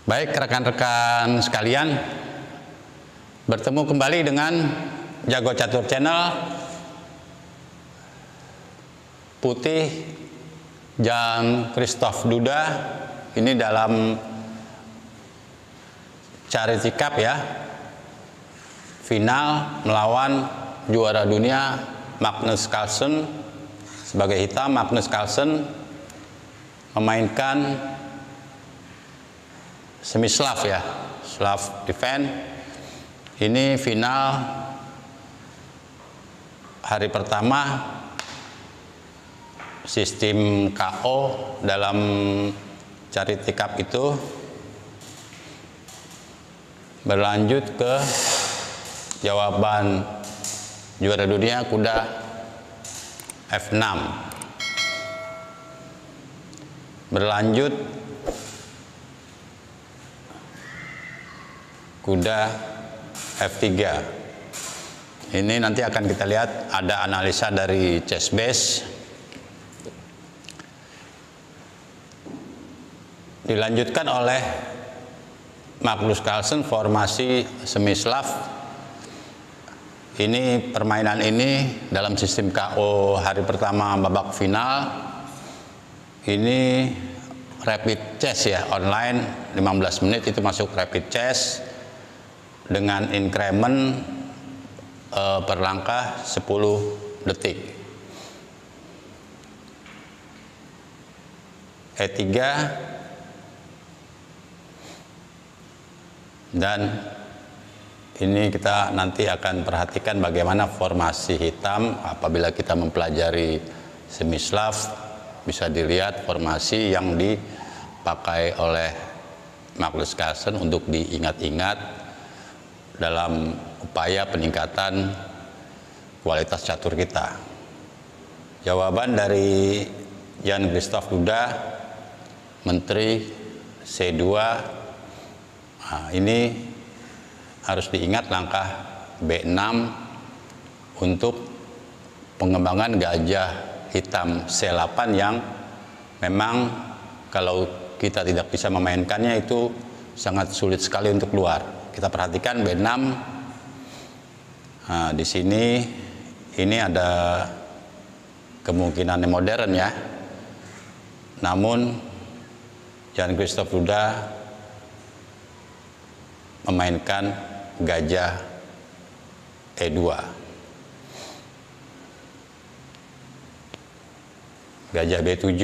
Baik rekan-rekan sekalian, bertemu kembali dengan Jago Catur Channel. Putih Jan Christoph Duda ini dalam Charity Cup ya, final melawan juara dunia Magnus Carlsen. Sebagai hitam, Magnus Carlsen memainkan semi Slav ya, Slav defense. Ini final hari pertama sistem KO dalam Charity Cup itu, berlanjut ke jawaban juara dunia kuda F6, berlanjut kuda F3. Ini nanti akan kita lihat ada analisa dari Chessbase. Dilanjutkan oleh Magnus Carlsen formasi semi Slav. Ini permainan ini dalam sistem KO hari pertama babak final. Ini rapid chess ya, online 15 menit itu masuk rapid chess dengan increment per langkah 10 detik. E3 dan ini kita nanti akan perhatikan bagaimana formasi hitam apabila kita mempelajari semi Slav. Bisa dilihat formasi yang dipakai oleh Magnus Carlsen untuk diingat-ingat dalam upaya peningkatan kualitas catur kita. Jawaban dari Jan Christoph Duda, Menteri C2. Nah, ini harus diingat langkah B6 untuk pengembangan gajah hitam C8 yang memang kalau kita tidak bisa memainkannya itu sangat sulit sekali untuk keluar. Kita perhatikan B6. Nah, di sini ini ada kemungkinan modern ya. Namun Jan Christoph Duda memainkan gajah E2. Gajah B7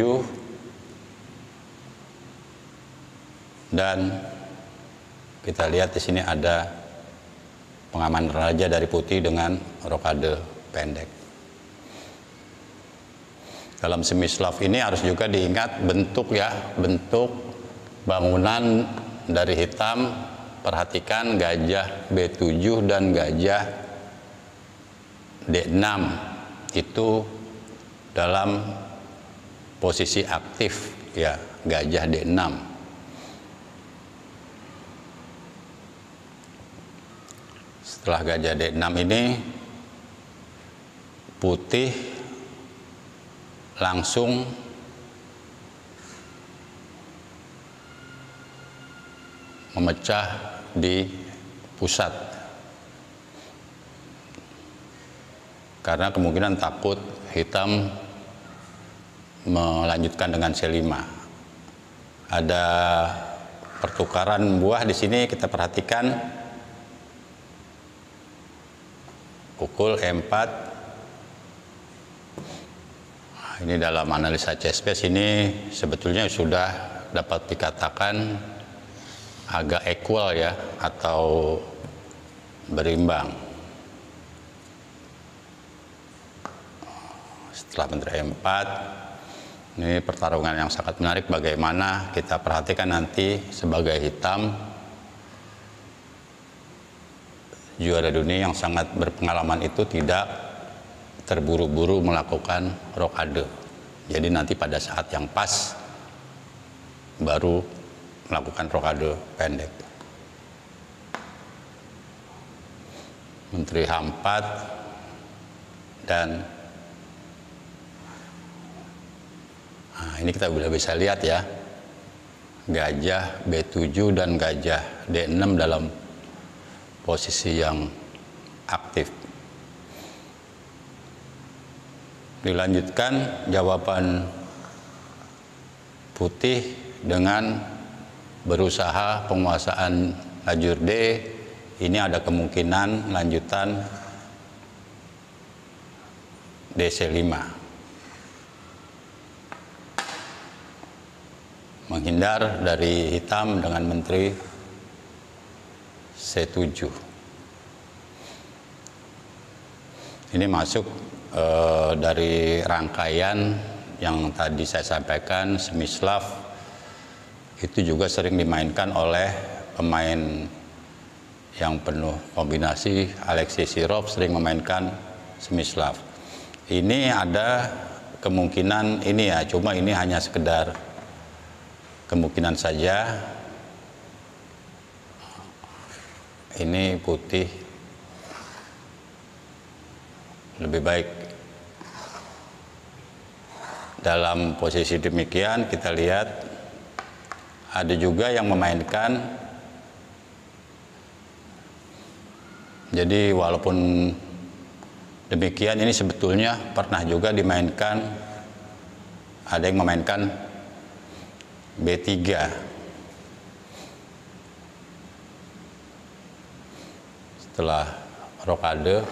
dan kita lihat di sini ada pengaman raja dari putih dengan rokade pendek. Dalam semi Slav ini harus juga diingat bentuk ya, bentuk bangunan dari hitam. Perhatikan gajah B7 dan gajah D6 itu dalam posisi aktif ya, gajah D6. Setelah gajah D6 ini putih langsung memecah di pusat karena kemungkinan takut hitam melanjutkan dengan C5. Ada pertukaran buah di sini, kita perhatikan. Pukul E4. Ini dalam analisa Chessbase ini sebetulnya sudah dapat dikatakan agak equal ya, atau berimbang. Setelah menteri E4, ini pertarungan yang sangat menarik. Bagaimana kita perhatikan nanti sebagai hitam, juara dunia yang sangat berpengalaman itu tidak terburu-buru melakukan rokade. Jadi nanti pada saat yang pas baru melakukan rokade pendek. Menteri H4 dan ini kita sudah bisa lihat ya, gajah B7 dan gajah D6 dalam posisi yang aktif. Dilanjutkan jawaban putih dengan berusaha penguasaan lajur D. Ini ada kemungkinan lanjutan DC5. Menghindar dari hitam dengan menteri C7. Ini masuk dari rangkaian yang tadi saya sampaikan, Semislav itu juga sering dimainkan oleh pemain yang penuh kombinasi. Alexei Sirov sering memainkan Semislav. Ini ada kemungkinan ini ya, cuma ini hanya sekedar kemungkinan saja. Ini putih lebih baik. Dalam posisi demikian kita lihat ada juga yang memainkan. Jadi walaupun demikian, ini sebetulnya pernah juga dimainkan, ada yang memainkan B3. Setelah rokade,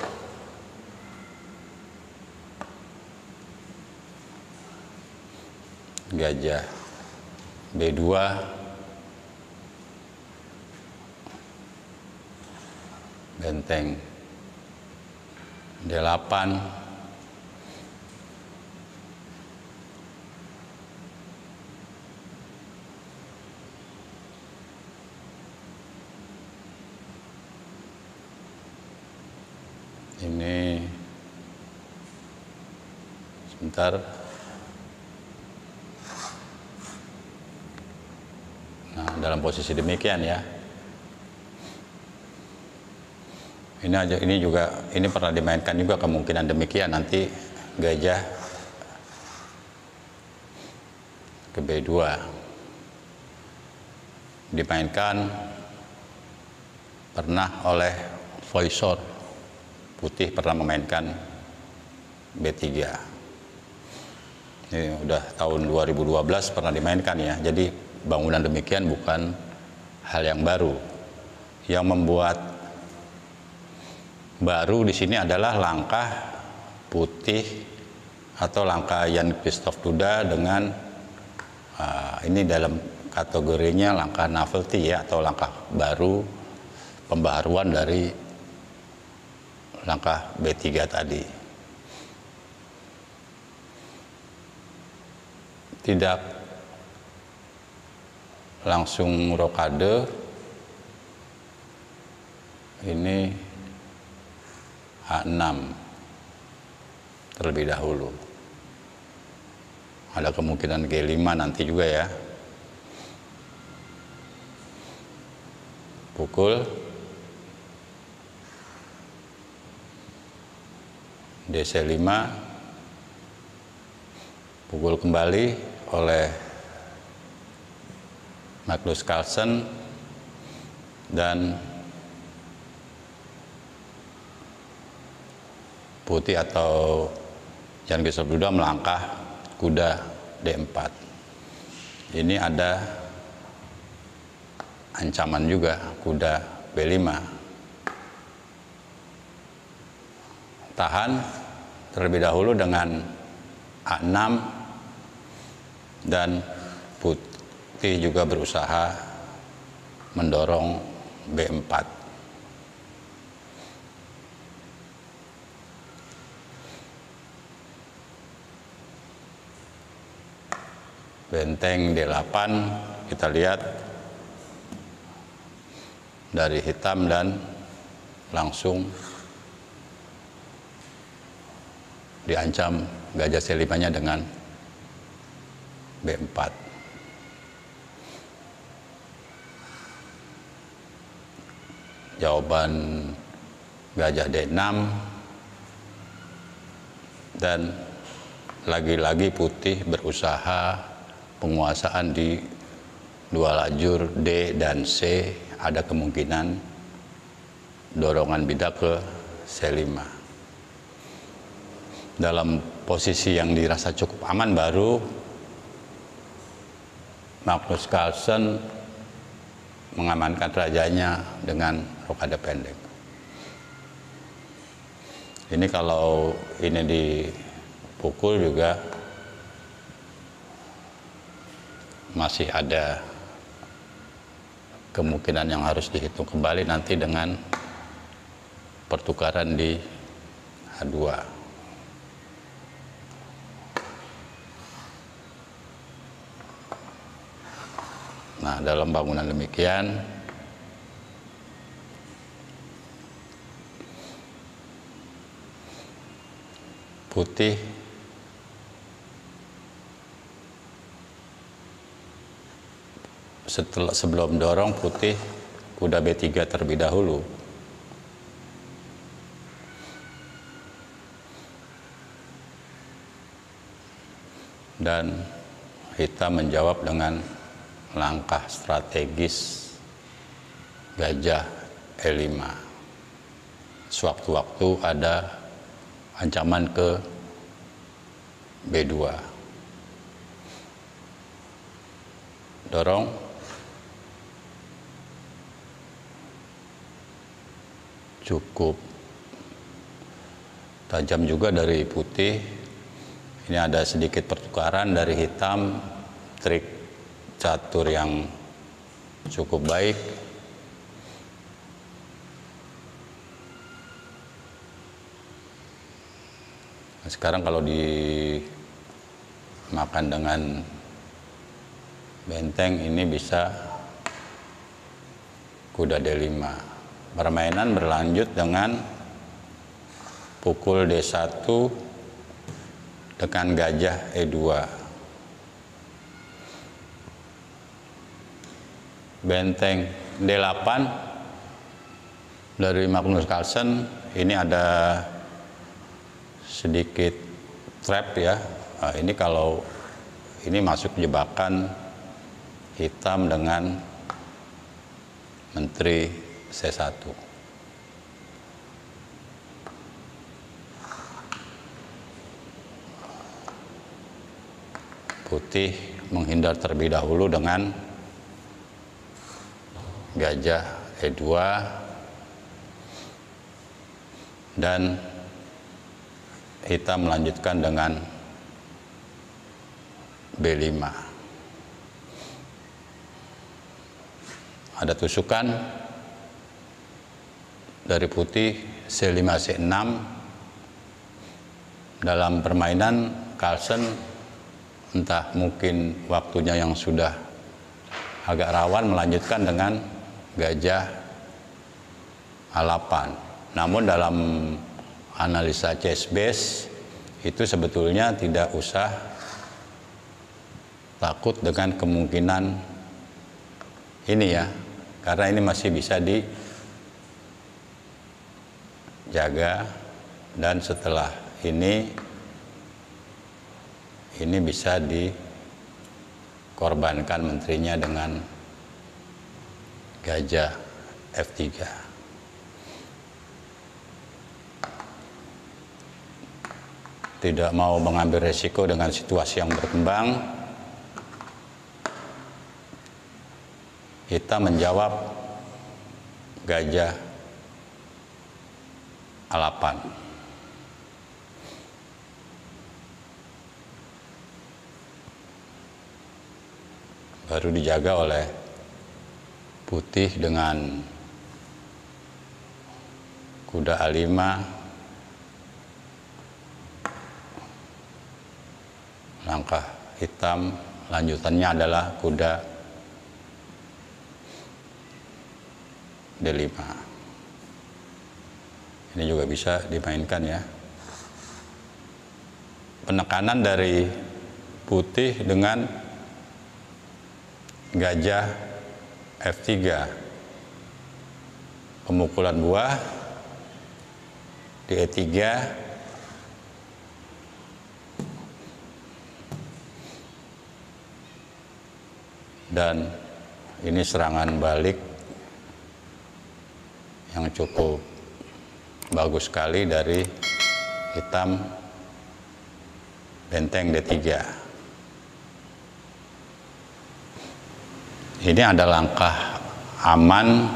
gajah B2, benteng D8, ini sebentar. Nah, dalam posisi demikian ya. Ini juga ini pernah dimainkan juga, kemungkinan demikian. Nanti gajah ke B2 dimainkan pernah oleh Voisor. Putih pernah memainkan B3. Ini udah tahun 2012 pernah dimainkan ya. Jadi bangunan demikian bukan hal yang baru. Yang membuat baru di sini adalah langkah putih atau langkah Jan Christoph Duda dengan ini dalam kategorinya langkah novelty ya, atau langkah baru, pembaharuan dari langkah B3 tadi. Tidak langsung rokade, ini H6 terlebih dahulu. Ada kemungkinan G5 nanti juga ya. Pukul DC5, pukul kembali oleh Magnus Carlsen, dan putih atau Jan Christoph Duda melangkah kuda D4. Ini ada ancaman juga, kuda B5. Tahan terlebih dahulu dengan A6, dan putih juga berusaha mendorong B4. Benteng D8 kita lihat dari hitam dan langsung diancam gajah C5-nya dengan B4. Jawaban gajah D6, dan lagi-lagi putih berusaha penguasaan di dua lajur D dan C ada kemungkinan dorongan bidak ke C5. Dalam posisi yang dirasa cukup aman baru Magnus Carlsen mengamankan rajanya dengan rokade pendek. Ini kalau ini dipukul juga masih ada kemungkinan yang harus dihitung kembali nanti dengan pertukaran di H2. Nah, dalam bangunan demikian, putih sebelum dorong putih kuda B3 terlebih dahulu. Dan hitam menjawab dengan langkah strategis gajah E5. Sewaktu-waktu ada ancaman ke B2. Dorong. Cukup tajam juga dari putih. Ini ada sedikit pertukaran dari hitam, trik catur yang cukup baik. Nah, sekarang kalau dimakan dengan benteng ini bisa kuda D5. Permainan berlanjut dengan pukul D1 dengan gajah E2. Benteng D8 dari Magnus Carlsen ini ada sedikit trap ya. Nah, ini kalau ini masuk jebakan hitam dengan menteri C1. Putih menghindar terlebih dahulu dengan gajah E2 dan hitam melanjutkan dengan B5. Ada tusukan dari putih C5 C6. Dalam permainan Carlsen entah mungkin waktunya yang sudah agak rawan melanjutkan dengan gajah A8. Namun dalam analisa chess base itu sebetulnya tidak usah takut dengan kemungkinan ini ya, karena ini masih bisa dijaga dan setelah ini bisa dikorbankan menterinya dengan gajah F3. Tidak mau mengambil resiko dengan situasi yang berkembang, hitam menjawab gajah A8. Baru dijaga oleh putih dengan kuda A5, langkah hitam lanjutannya adalah kuda D5. Ini juga bisa dimainkan ya. Penekanan dari putih dengan gajah F3, pemukulan buah di E3, dan Ini serangan balik yang cukup bagus sekali dari hitam benteng D3. Ini ada langkah aman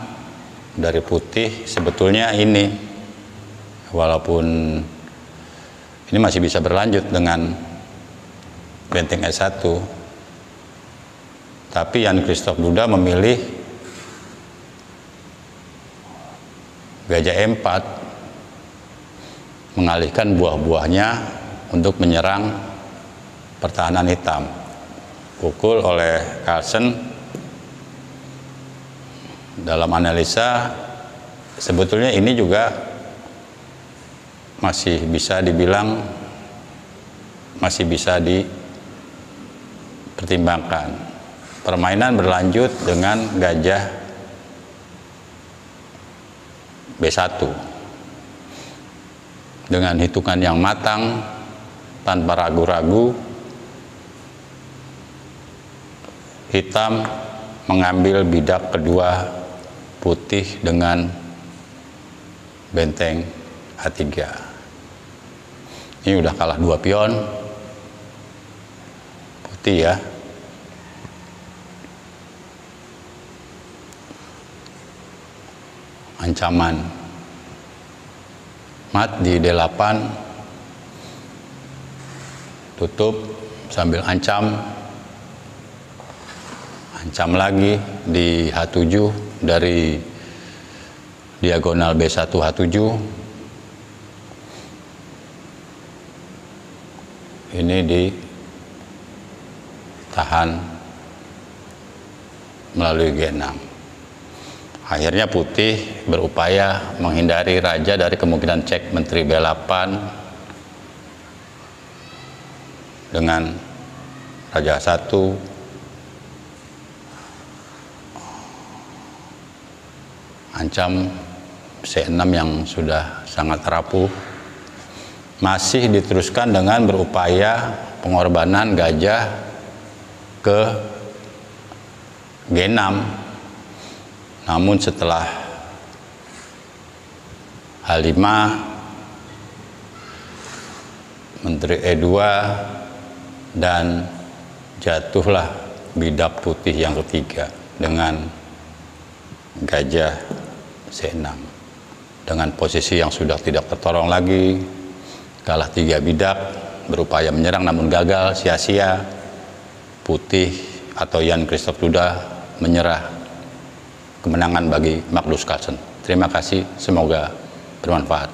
dari putih sebetulnya ini, walaupun ini masih bisa berlanjut dengan benteng E1, tapi Jan Christoph Duda memilih gajah E4 mengalihkan buah-buahnya untuk menyerang pertahanan hitam. Pukul oleh Carlsen. Dalam analisa sebetulnya ini juga masih bisa dibilang masih bisa dipertimbangkan. Permainan berlanjut dengan gajah B1 dengan hitungan yang matang, tanpa ragu-ragu. Hitam mengambil bidak kedua putih dengan benteng A3. Ini udah kalah 2 pion putih ya. Ancaman mat di D8, tutup sambil ancam lagi di H7 dari diagonal B1 H7. Ini ditahan melalui G6. Akhirnya putih berupaya menghindari raja dari kemungkinan cek menteri B8 dengan raja 1, ancam C6 yang sudah sangat rapuh. Masih diteruskan dengan berupaya pengorbanan gajah ke G6. Namun setelah H5, menteri E2, dan jatuhlah bidak putih yang ketiga dengan gajah C6. Dengan posisi yang sudah tidak tertolong lagi, kalah 3 bidak, berupaya menyerang namun gagal, sia-sia. Putih atau Jan Christoph Duda menyerah. Kemenangan bagi Magnus Carlsen. Terima kasih, semoga bermanfaat.